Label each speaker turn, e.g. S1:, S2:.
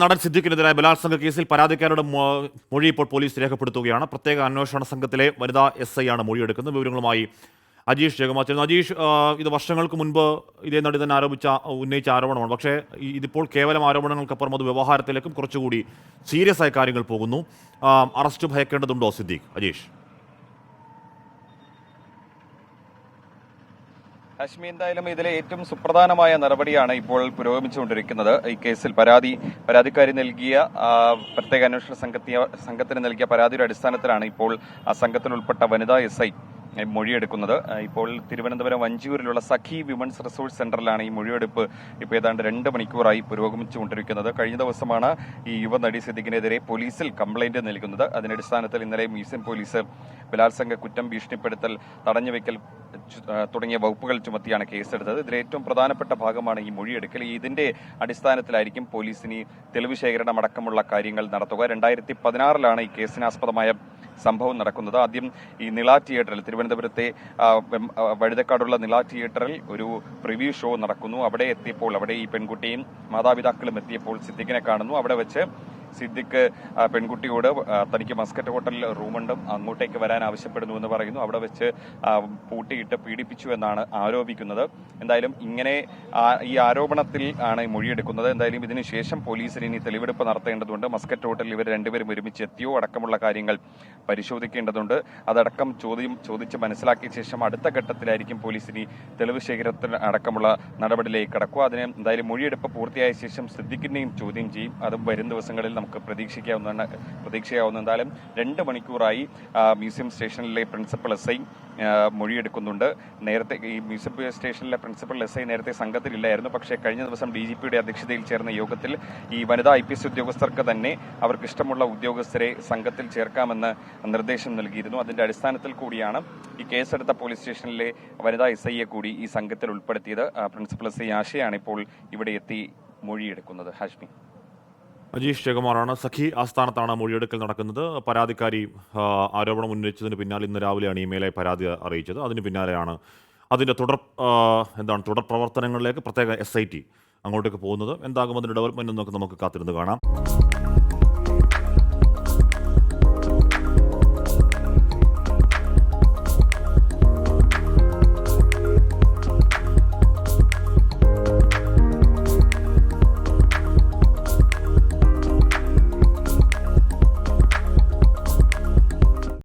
S1: നടൻ സിദ്ദിഖിനെതിരായ ബലാത്സംഗ കേസിൽ പരാതിക്കാരുടെ മൊഴി ഇപ്പോൾ പോലീസ് രേഖപ്പെടുത്തുകയാണ്. പ്രത്യേക അന്വേഷണ സംഘത്തിലെ വനിതാ SI ആണ് മൊഴിയെടുക്കുന്നത്. വിവരങ്ങളുമായി അജീഷ് ജഗമാ ചേരുന്നു. അജീഷ്, ഇത് വർഷങ്ങൾക്ക് മുൻപ് ഇതേ നടി തന്നെ ഉന്നയിച്ച ആരോപണമാണ്. പക്ഷേ ഇതിപ്പോൾ കേവലം ആരോപണങ്ങൾക്കപ്പുറം അത് വ്യവഹാരത്തിലേക്കും കുറച്ചുകൂടി സീരിയസ് ആയ കാര്യങ്ങൾ പോകുന്നു. അറസ്റ്റ് ഭയക്കേണ്ടതുണ്ടോ സിദ്ദിഖ്? അജീഷ്.
S2: ഹാഷ്മി, എന്തായാലും ഇതിലെ ഏറ്റവും സുപ്രധാനമായ നടപടിയാണ് ഇപ്പോൾ പുരോഗമിച്ചുകൊണ്ടിരിക്കുന്നത്. ഈ കേസിൽ പരാതിക്കാരി നൽകിയ പ്രത്യേക അന്വേഷണ സംഘത്തിന് നൽകിയ പരാതിയുടെ അടിസ്ഥാനത്തിലാണ് ഇപ്പോൾ ആ സംഘത്തിൽ ഉൾപ്പെട്ട വനിതാ SI മൊഴിയെടുക്കുന്നത്. ഇപ്പോൾ തിരുവനന്തപുരം വഞ്ചിയൂരിലുള്ള സഖി വിമൻസ് റിസോഴ്സ് സെന്ററിലാണ് ഈ മൊഴിയെടുപ്പ് ഇപ്പോൾ ഏതാണ്ട് 2 മണിക്കൂറായി പുരോഗമിച്ചുകൊണ്ടിരിക്കുന്നത്. കഴിഞ്ഞ ദിവസമാണ് ഈ യുവനടി സിദ്ദിഖിനെതിരെ പോലീസിൽ കംപ്ലൈന്റ് നൽകുന്നത്. അതിനടിസ്ഥാനത്തിൽ ഇന്നലെ മ്യൂസിയം പോലീസ് ബലാത്സംഗ കുറ്റം, ഭീഷണിപ്പെടുത്തൽ, തടഞ്ഞുവെക്കൽ തുടങ്ങിയ വകുപ്പുകൾ ചുമത്തിയാണ് കേസെടുത്തത്. ഇതിൽ ഏറ്റവും പ്രധാനപ്പെട്ട ഭാഗമാണ് ഈ മൊഴിയെടുക്കൽ. ഇതിന്റെ അടിസ്ഥാനത്തിലായിരിക്കും പോലീസിന് തെളിവ് ശേഖരണം അടക്കമുള്ള കാര്യങ്ങൾ നടത്തുക. 2016 ഈ കേസിനാസ്പദമായ സംഭവം നടക്കുന്നത്. ആദ്യം ഈ നിള തിയേറ്ററിൽ, തിരുവനന്തപുരത്തെ വഴുതക്കാടുള്ള നിള തിയേറ്ററിൽ ഒരു പ്രിവ്യൂ ഷോ നടക്കുന്നു. അവിടെ ഈ പെൺകുട്ടിയും മാതാപിതാക്കളും എത്തിയപ്പോൾ സിദ്ദിഖിനെ കാണുന്നു. അവിടെ വെച്ച് സിദ്ദിഖ് പെൺകുട്ടിയോട് തനിക്ക് മസ്കറ്റ് ഹോട്ടലിൽ റൂമുണ്ട്, അങ്ങോട്ടേക്ക് വരാൻ ആവശ്യപ്പെടുന്നു എന്ന് പറയുന്നു. അവിടെ വെച്ച് പൂട്ടിയിട്ട് പീഡിപ്പിച്ചു എന്നാണ് ആരോപിക്കുന്നത്. എന്തായാലും ഇങ്ങനെ ഈ ആരോപണത്തിൽ ആണ് മൊഴിയെടുക്കുന്നത്. എന്തായാലും ഇതിനുശേഷം പോലീസിന് ഇനി തെളിവെടുപ്പ് നടത്തേണ്ടതുണ്ട്. മസ്കറ്റ് ഹോട്ടലിൽ ഇവർ രണ്ടുപേരും ഒരുമിച്ച് എത്തിയോ അടക്കമുള്ള കാര്യങ്ങൾ പരിശോധിക്കേണ്ടതുണ്ട്. അതടക്കം ചോദിച്ച് മനസ്സിലാക്കിയ ശേഷം അടുത്ത ഘട്ടത്തിലായിരിക്കും പോലീസിന് തെളിവ് ശേഖരത്തിന് അടക്കമുള്ള നടപടിയിലേക്ക് കടക്കുക. അതിന് എന്തായാലും മൊഴിയെടുപ്പ് പൂർത്തിയായ ശേഷം സിദ്ദിഖിനെയും ചോദ്യം ചെയ്യും. അതും വരും ദിവസങ്ങളിൽ നമുക്ക് പ്രതീക്ഷിക്കാവുന്ന. എന്തായാലും 2 മണിക്കൂറായി മ്യൂസിയം സ്റ്റേഷനിലെ പ്രിൻസിപ്പൽ SI മൊഴിയെടുക്കുന്നുണ്ട്. നേരത്തെ ഈ മ്യൂസിയം സ്റ്റേഷനിലെ പ്രിൻസിപ്പൽ SI നേരത്തെ സംഘത്തിലില്ലായിരുന്നു. പക്ഷേ കഴിഞ്ഞ ദിവസം DGPയുടെ അധ്യക്ഷതയിൽ ചേർന്ന യോഗത്തിൽ ഈ വനിതാ IPS ഉദ്യോഗസ്ഥർക്ക് തന്നെ അവർക്ക് ഇഷ്ടമുള്ള ഉദ്യോഗസ്ഥരെ സംഘത്തിൽ ചേർക്കാമെന്ന് നിർദ്ദേശം നൽകിയിരുന്നു. അതിന്റെ അടിസ്ഥാനത്തിൽ കൂടിയാണ് ഈ കേസെടുത്ത പോലീസ് സ്റ്റേഷനിലെ വനിതാ SIയെ കൂടി ഈ സംഘത്തിൽ ഉൾപ്പെടുത്തിയത്. പ്രിൻസിപ്പൽ SI ആശയാണ് ഇപ്പോൾ ഇവിടെ എത്തി മൊഴിയെടുക്കുന്നത്. ഹാഷ്മി.
S1: അജീഷ് ജഗമാറാണ്. സഖി ആസ്ഥാനത്താണ് മൊഴിയെടുക്കൽ നടക്കുന്നത്. പരാതിക്കാരി ആരോപണം ഉന്നയിച്ചതിന് പിന്നാലെ ഇന്ന് രാവിലെയാണ് ഇമെയിലായി പരാതി അറിയിച്ചത്. അതിന് പിന്നാലെയാണ് അതിൻ്റെ തുടർ പ്രവർത്തനങ്ങളിലേക്ക് പ്രത്യേക SIT അങ്ങോട്ടേക്ക് പോകുന്നത്. എന്താകും അതിൻ്റെ ഡെവലപ്മെന്റ് എന്നൊക്കെ നമുക്ക് കാത്തിരുന്ന് കാണാം.